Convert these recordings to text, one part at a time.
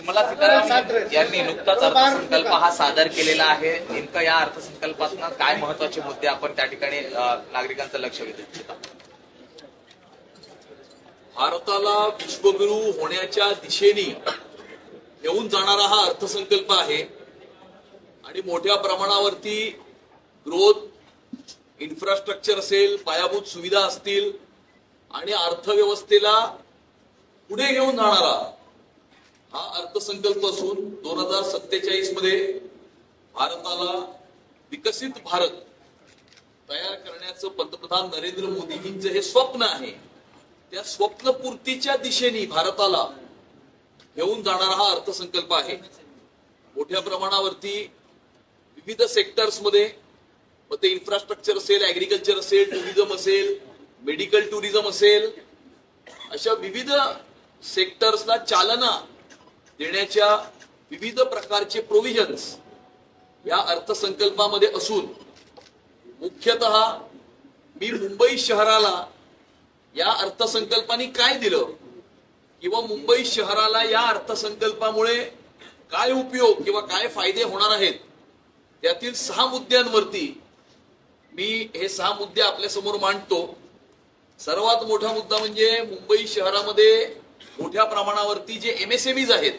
निर्मला सीतारामन यांनी नुकताच अर्थसंकल्प हा सादर केलेला आहे. नेमकं या अर्थसंकल्पातनं काय महत्वाचे मुद्दे आपण त्या ठिकाणी नागरिकांचं लक्ष वेधून घेतो? भारताला विश्वगुरू होण्याच्या दिशेने घेऊन जाणारा हा अर्थसंकल्प आहे आणि मोठ्या प्रमाणावरती ग्रोथ, इन्फ्रास्ट्रक्चर असेल, पायाभूत सुविधा असतील आणि अर्थव्यवस्थेला पुढे घेऊन जाणारा हा अर्थसंकल्प असून 2047 मध्ये भारताला विकसित भारत तयार करण्याचं पंतप्रधान नरेंद्र मोदीजींचं हे स्वप्न आहे. त्या स्वप्नपूर्तीच्या दिशेने भारताला घेऊन जाणारा हा अर्थसंकल्प आहे. मोठ्या प्रमाणावरती विविध सेक्टर्स मध्ये, मग ते इन्फ्रास्ट्रक्चर असेल, ऍग्रिकल्चर असेल, टुरिझम असेल, मेडिकल टुरिझम असेल, अशा विविध सेक्टर्सला चालना देण्याच्या विविध प्रकारचे प्रोव्हिजन्स या अर्थसंकल्पामध्ये असून मुख्यतः मी मुंबई शहराला या अर्थसंकल्पाने काय दिलं किंवा मुंबई शहराला या अर्थसंकल्पामुळे काय उपयोग किंवा काय फायदे होणार आहेत त्यातील 6 मुद्द्यांवरती मी हे 6 मुद्दे आपल्या समोर मांडतो. सर्वात मोठा मुद्दा म्हणजे मुंबई शहरामध्ये मोठ्या प्रमाणावरती जे एमएसएमईज आहेत,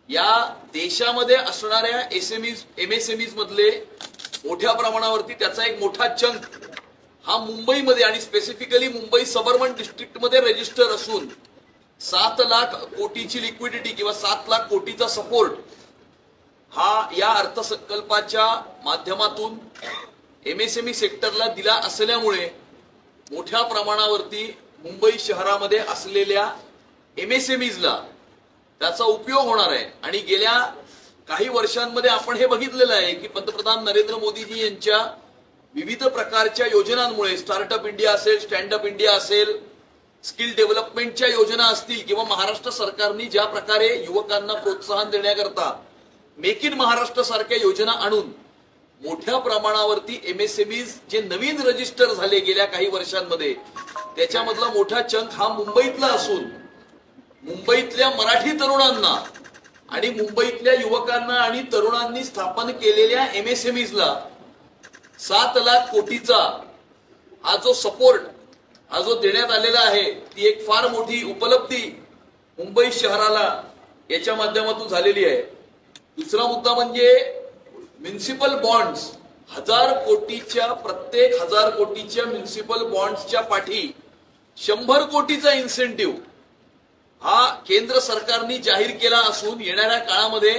या देशामध्ये असणाऱ्या एमएसएमईज मधले मोठ्या प्रमाणावरती त्याचा एक मोठा चंक हा मुंबईमध्ये आणि स्पेसिफिकली मुंबई सबअर्बन डिस्ट्रिक्ट मध्ये रजिस्टर असून 7 लाख कोटीची लिक्विडिटी किंवा 7 लाख कोटीचा सपोर्ट हा या अर्थसंकल्पाच्या माध्यमातून एमएसएमई सेक्टरला दिला असल्यामुळे मोठ्या प्रमाणावरती मुंबई शहरामध्ये असलेल्या एमएसएमईजला त्याचा उपयोग होणार आहे. आणि गेल्या काही वर्षांमध्ये आपण हे बघितलेलं आहे की पंतप्रधान नरेंद्र मोदीजी यांच्या विविध प्रकारच्या योजनांमुळे, स्टार्टअप इंडिया असेल, स्टँडअप इंडिया असेल, स्किल डेव्हलपमेंटच्या योजना असतील किंवा महाराष्ट्र सरकारने ज्या प्रकारे युवकांना प्रोत्साहन देण्याकरता मेक इन महाराष्ट्र सारख्या योजना आणून मोठ्या प्रमाणावरती एमएसएमईज जे नवीन रजिस्टर झाले गेल्या काही वर्षांमध्ये, त्याच्यामधला मोठा चंक हा मुंबईतला असून मुंबईतल्या मराठी तरुणांना आणि मुंबईतल्या युवकांना आणि तरुणांनी स्थापन केलेल्या एमएसएमईजला 7 लाख कोटीचा हा जो सपोर्ट हा जो देण्यात आलेला आहे, ती एक फार मोठी उपलब्धी मुंबई शहराला याच्या माध्यमातून झालेली आहे. दुसरा मुद्दा म्हणजे म्युनिसिपल बॉन्ड्स. प्रत्येक 1000 कोटीच्या म्युनिसिपल बॉन्ड्सच्या पाठी 100 कोटीचा इन्सेंटिव्ह हा केंद्र सरकारने जाहीर केला असून येणाऱ्या काळामध्ये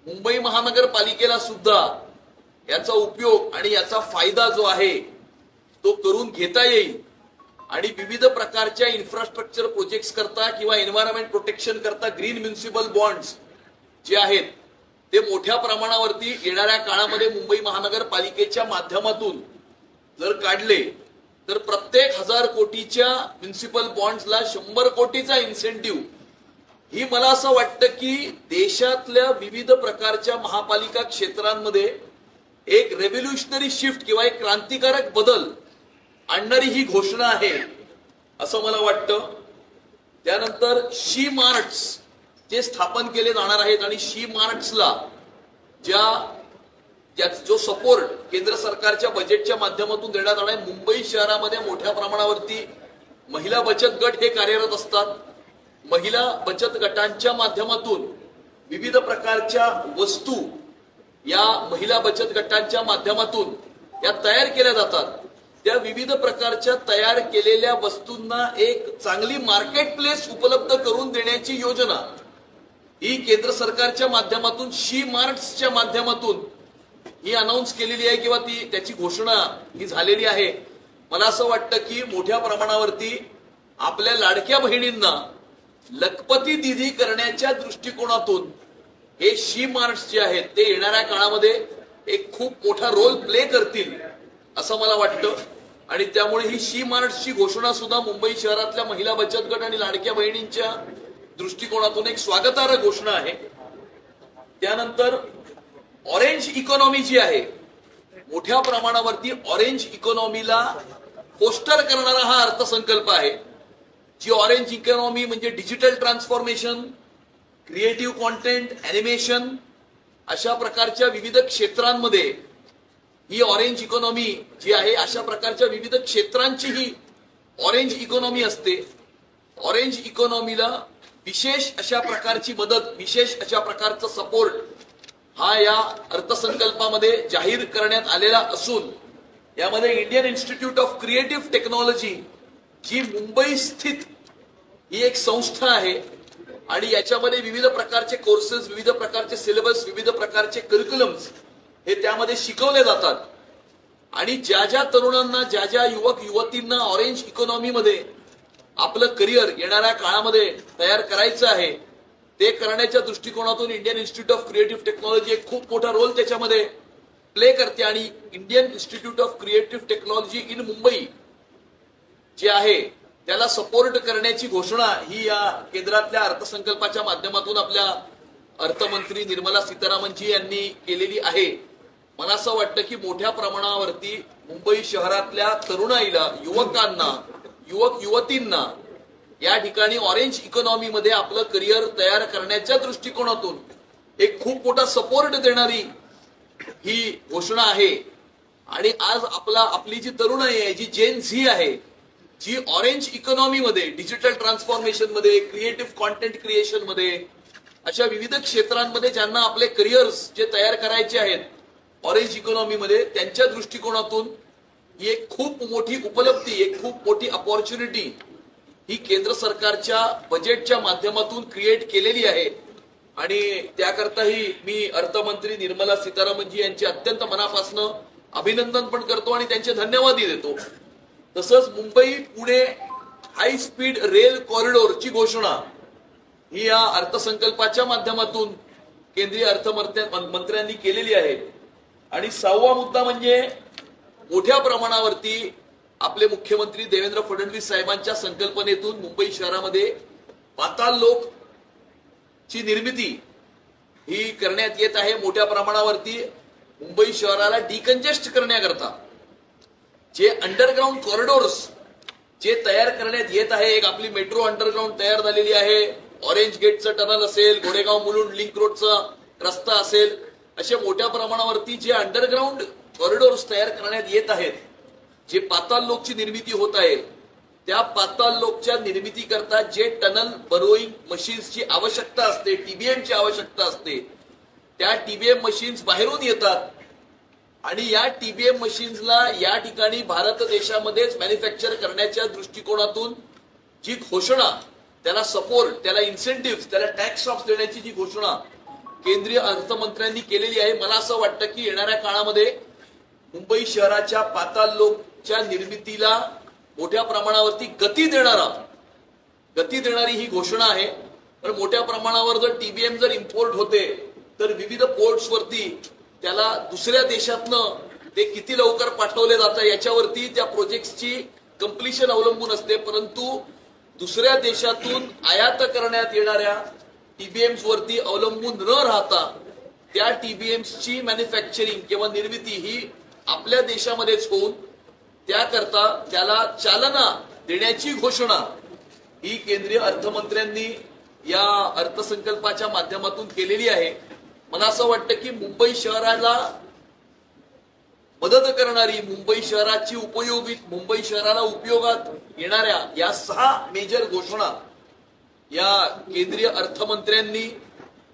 मुंबई महानगरपालिकेला सुद्धा याचा उपयोग आणि याचा फायदा जो आहे तो करून घेता येईल. आणि विविध प्रकारच्या इन्फ्रास्ट्रक्चर प्रोजेक्ट्स करता किंवा एन्व्हायरमेंट प्रोटेक्शन करता ग्रीन म्युनिसिपल बॉन्ड्स जे आहेत ते मोठ्या प्रमाणावरती येणाऱ्या काळामध्ये मुंबई महानगरपालिकेच्या माध्यमातून जर काढले तर प्रत्येक 1000 कोटीच्या म्युनिसिपल बॉन्ड्सला 100 कोटीचा इन्सेंटिव्ह ही मला असं वाटतं की देशातल्या विविध प्रकारच्या महापालिका क्षेत्रांमध्ये एक रेव्होल्युशनरी शिफ्ट किंवा एक क्रांतिकारक बदल आणणारी ही घोषणा आहे असं मला वाटतं. त्यानंतर शी मार्ट्स जे स्थापन केले जाणार आहेत आणि शी मार्ट्सला जो सपोर्ट केंद्र सरकारच्या बजेटच्या माध्यमातून देण्यात आला आहे. मुंबई शहरामध्ये मोठ्या प्रमाणावरती महिला बचत गट हे कार्यरत असतात. महिला बचत गटांच्या माध्यमातून विविध प्रकारच्या वस्तू या महिला बचत गटांच्या माध्यमातून या तयार केल्या जातात. त्या विविध प्रकारच्या तयार केलेल्या वस्तूंना एक चांगली मार्केट प्लेस उपलब्ध करून देण्याची योजना ही केंद्र सरकारच्या माध्यमातून शी मार्ट्सच्या माध्यमातून ही अनाऊन्स केलेली आहे किंवा त्याची घोषणा ही झालेली आहे. मला असं वाटतं की मोठ्या प्रमाणावरती आपल्या लाडक्या बहिणींना लखपती दिदी करण्याच्या दृष्टिकोनातून हे शी मार्ट्स जे आहेत ते येणाऱ्या काळामध्ये एक खूप मोठा रोल प्ले करतील असं मला वाटतं. आणि त्यामुळे ही शी मार्ट्सची घोषणा सुद्धा मुंबई शहरातल्या महिला बचत गट आणि लाडक्या बहिणींच्या दृष्टिकोनातून एक स्वागतार्ह घोषणा आहे. त्यानंतर ऑरेंज इकॉनॉमी जी आहे, मोठ्या प्रमाणावरती ऑरेंज इकॉनॉमीला फोस्टर करणारा हा अर्थसंकल्प आहे. जी ऑरेंज इकॉनॉमी म्हणजे digital transformation, creative content, animation अशा प्रकारच्या विविध क्षेत्रांमध्ये ही ऑरेंज इकॉनॉमी जी आहे, अशा प्रकारच्या विविध क्षेत्रांची ही ऑरेंज इकॉनॉमी असते. ऑरेंज इकॉनॉमीला विशेष अशा प्रकारची मदत, विशेष अशा प्रकारचा सपोर्ट हा या अर्थसंकल्पामध्ये जाहीर करण्यात आलेला असून यामध्ये Indian Institute of Creative Technology जी मुंबई स्थित ही एक संस्था आहे आणि याच्यामध्ये विविध प्रकारचे कोर्सेस, विविध प्रकारचे सिलेबस, विविध प्रकारचे करिक्युलम्स हे त्यामध्ये शिकवले जातात. आणि ज्या ज्या तरुणांना, ज्या ज्या युवक युवतींना ऑरेंज इकॉनॉमीमध्ये आपलं करिअर येणाऱ्या काळामध्ये तयार करायचं आहे, ते करण्याच्या दृष्टिकोनातून Indian Institute of Creative technology एक खूप मोठा रोल त्याच्यामध्ये प्ले करते. आणि Indian Institute of Creative technology in Mumbai जे आहे त्याला सपोर्ट करण्याची घोषणा ही या केंद्रातल्या अर्थसंकल्पाच्या माध्यमातून आपल्या अर्थमंत्री निर्मला सीतारामनजी यांनी केलेली आहे. मला असं वाटतं की मोठ्या प्रमाणावरती मुंबई शहरातल्या तरुणाईला, युवकांना, युवक युवतींना या ठिकाणी ऑरेंज इकॉनॉमीमध्ये आपलं करिअर तयार करण्याच्या दृष्टिकोनातून एक खूप मोठा सपोर्ट देणारी ही घोषणा आहे. आणि आज आपली जी तरुणाई आहे, जी जेन झी आहे, जी ऑरेंज इकॉनॉमीमध्ये, डिजिटल ट्रान्सफॉर्मेशन मध्ये, क्रिएटिव्ह कॉन्टेंट क्रिएशन मध्ये, अशा विविध क्षेत्रांमध्ये ज्यांना आपले करिअर्स जे तयार करायचे आहेत ऑरेंज इकॉनॉमीमध्ये, त्यांच्या दृष्टिकोनातून ही एक खूप मोठी उपलब्धी, एक खूप मोठी अपॉर्च्युनिटी ही केंद्र सरकारच्या बजेटच्या माध्यमातून क्रिएट केलेली आहे. आणि त्याकरताही मी अर्थमंत्री निर्मला सीतारामनजी यांचे अत्यंत मनापासून अभिनंदन पण करतो आणि त्यांचे धन्यवादही देतो. तसंच Mumbai Pune high speed rail कॉरिडॉरची घोषणा ही या अर्थसंकल्पाच्या माध्यमातून केंद्रीय अर्थमंत्र्यांनी केलेली आहे. आणि 6वा मुद्दा म्हणजे मोठ्या प्रमाणावरती आपले मुख्यमंत्री देवेंद्र फडणवीस साहेबांच्या संकल्पनेतून मुंबई शहरामध्ये पाताल लोक ची निर्मिती ही करण्यात येत आहे. मोठ्या प्रमाणावरती मुंबई शहराला डिकंजेस्ट करण्याकरता जे अंडरग्राऊंड कॉरिडॉर्स जे तयार करण्यात येत आहे, एक आपली मेट्रो अंडरग्राऊंड तयार झालेली आहे, ऑरेंज गेटचं टनल असेल, गोरेगाव मुलुंड लिंक रोडचा रस्ता असेल, अशा मोठ्या प्रमाणावरती जे अंडरग्राऊंड कॉरिडॉर्स तयार करण्यात येत आहेत, जे पाताल लोकची निर्मिती होत आहे, त्या पाताल लोकच्या निर्मितीकरता जे टनल बरोईंग मशीन्सची आवश्यकता असते, टीबीएमची आवश्यकता असते, त्या टीबीएम मशीन्स बाहेरून येतात आणि या टीबीएम मशीन्सला या ठिकाणी भारत देशामध्येच मॅन्युफॅक्चर करण्याच्या दृष्टिकोनातून जी घोषणा, त्याला सपोर्ट, त्याला इन्सेंटिव्ह, त्याला टॅक्स ऑफ देण्याची जी घोषणा केंद्रीय अर्थमंत्र्यांनी केलेली आहे, मला असं वाटतं की येणाऱ्या काळामध्ये मुंबई शहराच्या पाताल लोकच्या निर्मितीला मोठ्या प्रमाणावरती गती देणारी ही घोषणा आहे. पण मोठ्या प्रमाणावर जर टीबीएम जर इम्पोर्ट होते तर विविध पोर्ट्सवरती त्याला दुसऱ्या देशातनं ते किती लवकर पाठवले जातं याच्यावरती त्या प्रोजेक्टची कम्प्लिशन अवलंबून असते. परंतु दुसऱ्या देशातून आयात करण्यात येणाऱ्या टीबीएम्स वरती अवलंबून न राहता त्या टीबीएम्सची मॅन्युफॅक्चरिंग किंवा निर्मिती ही आपल्या देशामध्येच होऊन त्याकरता त्याला चालना देण्याची घोषणा ही केंद्रीय अर्थमंत्र्यांनी या अर्थसंकल्पाच्या माध्यमातून केलेली आहे. मला असं वाटतं की मुंबई शहराला मदत करणारी, मुंबई शहराला उपयोगात येणाऱ्या या 6 मेजर घोषणा या केंद्रीय अर्थमंत्र्यांनी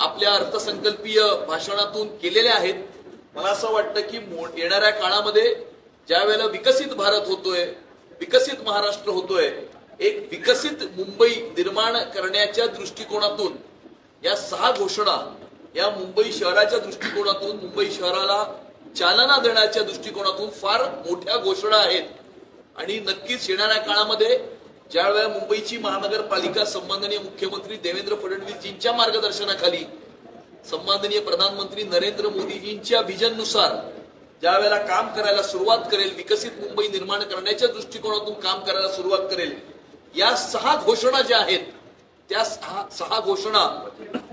आपल्या अर्थसंकल्पीय भाषणातून केलेल्या आहेत. मला असं वाटतं की येणाऱ्या काळामध्ये ज्या वेळेला विकसित भारत होतोय, विकसित महाराष्ट्र होतोय, एक विकसित मुंबई निर्माण करण्याच्या दृष्टिकोनातून या 6 घोषणा या मुंबई शहराच्या दृष्टिकोनातून, मुंबई शहराला चालना देण्याच्या दृष्टिकोनातून फार मोठ्या घोषणा आहेत. आणि नक्कीच येणाऱ्या काळामध्ये ज्या वेळेला मुंबईची महानगरपालिका सन्माननीय मुख्यमंत्री देवेंद्र फडणवीसजींच्या मार्गदर्शनाखाली, सन्माननीय प्रधानमंत्री नरेंद्र मोदीजींच्या व्हिजननुसार ज्या वेळेला काम करायला सुरुवात करेल, विकसित मुंबई निर्माण करण्याच्या दृष्टिकोनातून काम करायला सुरुवात करेल, या 6 घोषणा ज्या आहेत त्या 6 घोषणा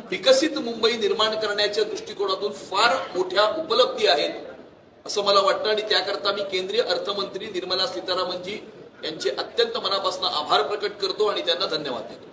विकसित मुंबई निर्माण करण्याच्या दृष्टिकोनातून फार मोठ्या उपलब्धी आहेत असं मला वाटतं. आणि त्याकरता मी केंद्रीय अर्थमंत्री निर्मला सीतारामनजी यांचे अत्यंत मनापासून आभार प्रकट करतो आणि त्यांना धन्यवाद देतो.